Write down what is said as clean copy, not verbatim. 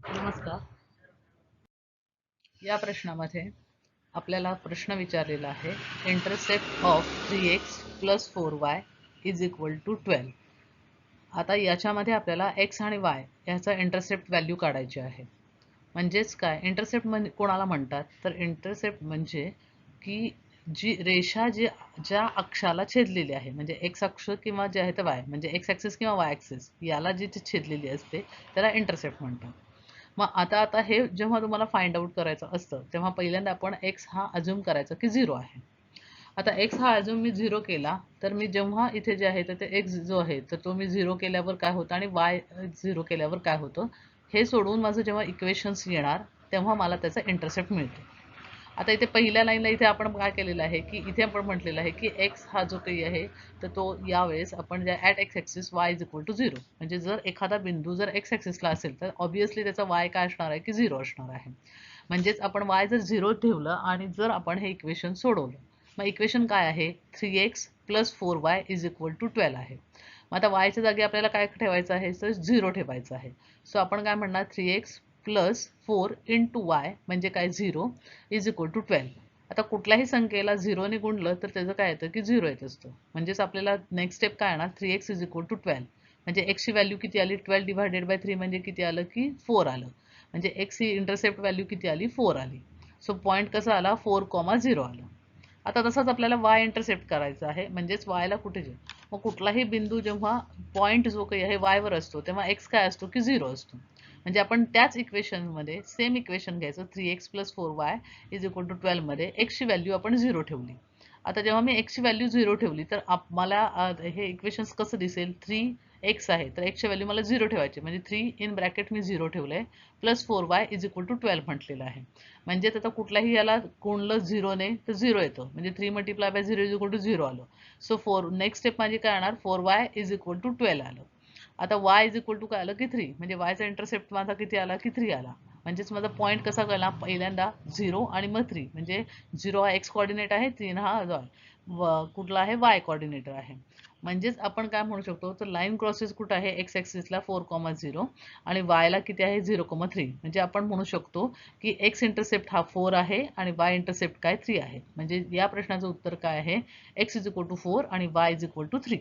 नमस्कार. या प्रश्नामध्ये आपल्याला प्रश्न विचारलेला आहे, intercept of 3x plus 4y is equal to 12. आता याच्यामध्ये आपल्याला x आणि y याचा इंटरसेप्ट व्हॅल्यू काढायची आहे. म्हणजेच काय, इंटरसेप्ट कोणाला म्हणतात, तर इंटरसेप्ट म्हणजे की जी रेषा ज्या अक्षाला छेदलेली आहे, म्हणजे x अक्ष किंवा जे आहे ते y, म्हणजे x ऍक्सिस किंवा y ऍक्सिस याला जी छेदलेली असते त्याला इंटरसेप्ट म्हणतात. मग आता हे जेव्हा तुम्हाला फाइंड आउट करायचं असतं तेव्हा पहिल्यांदा आपण x हा अज्युम करायचा की 0 आहे. आता x हा अज्युम मी 0 केला तर मी जेव्हा इथे जे आहे तर ते x जो आहे तर तो मी 0 केल्यावर काय होतं आणि y 0 केल्यावर काय होतं हे सोडवून माझं जेव्हा इक्वेशन्स येणार तेव्हा मला त्याचा इंटरसेप्ट मिळतो. आता इथे पहिल्या लाईनला इथे आपण काय केलेलं आहे की इथे आपण म्हटलेलं आहे की x हा जो काही आहे तर तो यावेळेस आपण ज्या at x axis y is equal to 0, म्हणजे जर एखादा बिंदू जर x ऍक्सिसला असेल तर ऑब्व्हियसली त्याचा y काय असणार आहे की 0 असणार आहे. म्हणजेच आपण y जर 0 ठेवलं आणि जर आपण हे इक्वेशन सोडवलं, मग इक्वेशन काय आहे 3x plus 4y is equal to 12 आहे. मग आता y च्या जागी आपल्याला काय ठेवायचं आहे तर 0 ठेवायचं आहे. सो आपण काय म्हणणार 3x प्लस 4 इंटू वाय म्हणजे काय 0 इज इक्वल टू 12. आता कुठल्याही संख्येला 0 ने गुणलं तर त्याचं काय येतं की 0 येत असतं. म्हणजेच आपल्याला नेक्स्ट स्टेप काय येणार 3x इज इक्वल टू 12. म्हणजे x ची व्हॅल्यू किती आली 12 डिवायडेड बाय 3 म्हणजे किती आलं की 4 आलं. म्हणजे x ही इंटरसेप्ट व्हॅल्यू किती आली 4 आली. सो पॉईंट कसा आला 4,0 आलं. आता तसंच आपल्याला y इंटरसेप्ट करायचं आहे, म्हणजेच y ला कुठे मग कुठलाही बिंदू जेव्हा पॉईंट जो काही आहे y वर असतो तेव्हा x काय असतो की 0 असतो. म्हणजे आपण त्याच इक्वेशन मध्ये सेम इक्वेशन घ्यायचं 3x plus 4y is equal to 12 मध्ये x ची व्हॅल्यू आपण 0 ठेवली. आता जेव्हा मी x ची व्हॅल्यू 0 ठेवली तर मला हे इक्वेशन कसं दिसेल 3x आहे तर x ची व्हॅल्यू मला 0 ठेवायची, म्हणजे 3 इन ब्रॅकेट मी 0 ठेवलंय plus 4y is equal to 12 म्हटलेलं आहे. म्हणजे आता कुठल्याही याला गुणलं 0 ने तर 0 येतं, म्हणजे 3 multiply by 0 is equal to 0 आलं. सो नेक्स्ट स्टेप माझी काय येणार 4y इज इक्वल टू 12 आलं. आता y इज इक्वल टू काय आलं की 3, म्हणजे y चा इंटरसेप्ट माझा किती आला की 3 आला. म्हणजेच माझा पॉईंट कसा कळला पहिल्यांदा 0 आणि मग 3, म्हणजे 0 हा x कोऑर्डिनेट आहे, 3 हा कुठला आहे y कोऑर्डिनेटर आहे. म्हणजेच आपण काय म्हणू शकतो तर लाईन क्रॉसेस कुठे आहे x ऍक्सिसला 4,0 आणि y ला किती आहे 0,3. म्हणजे आपण म्हणू शकतो की x इंटरसेप्ट हा 4 आहे आणि y इंटरसेप्ट काय 3 आहे. म्हणजे या प्रश्नाचं उत्तर काय आहे x इज इक्वल टू 4 आणि y इज इक्वल टू 3.